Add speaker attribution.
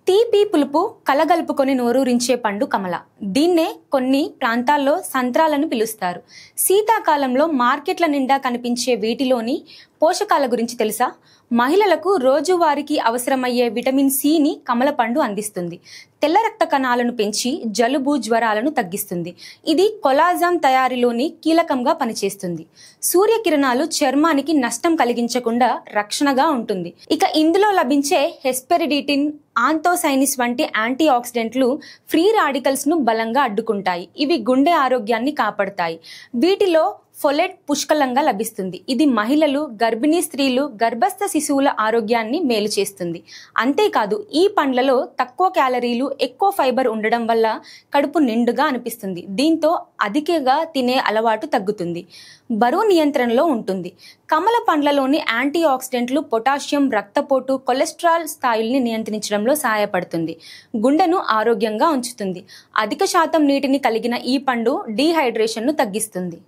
Speaker 1: తీపి పులుపు కలగలుపుకొని నోరూరించే పండు కమల. దీన్నే కొన్ని ప్రాంతాల్లో సంత్రాలను పిలుస్తారు. శీతాకాలంలో మార్కెట్ల నిండా కనిపించే వీటిలోని పోషకాల గురించి తెలుసా? మహిళలకు రోజువారికి అవసరమయ్యే విటమిన్ సిని కమల పండు అందిస్తుంది. తెల్ల రక్త కణాలను పెంచి జలుబు జ్వరాలను తగ్గిస్తుంది. ఇది కొలాజన్ తయారీలోని కీలకంగా పనిచేస్తుంది. సూర్యకిరణాలు చర్మానికి నష్టం కలిగించకుండా రక్షణగా ఉంటుంది. ఇక ఇందులో లభించే హెస్పెరిడిటిన్, ఆంతోసైనిస్ వంటి యాంటీ ఆక్సిడెంట్లు ఫ్రీ రాడికల్స్ ను బలంగా అడ్డుకుంటాయి. ఇవి గుండె ఆరోగ్యాన్ని కాపాడతాయి. వీటిలో ఫోలెట్ పుష్కలంగా లభిస్తుంది. ఇది మహిళలు, గర్భిణీ స్త్రీలు, గర్భస్థ శిశువుల ఆరోగ్యాన్ని మేలు చేస్తుంది. అంతేకాదు ఈ పండ్లలో తక్కువ క్యాలరీలు, ఎక్కువ ఫైబర్ ఉండడం వల్ల కడుపు నిండుగా అనిపిస్తుంది. దీంతో అధికంగా తినే అలవాటు తగ్గుతుంది. బరువు నియంత్రణలో ఉంటుంది. కమల పండ్లలోని యాంటీ ఆక్సిడెంట్లు పొటాషియం రక్తపోటు, కొలెస్ట్రాల్ స్థాయిల్ని నియంత్రించడంలో సహాయపడుతుంది. గుండెను ఆరోగ్యంగా ఉంచుతుంది. అధిక శాతం నీటిని కలిగిన ఈ పండు డీహైడ్రేషన్ను తగ్గిస్తుంది.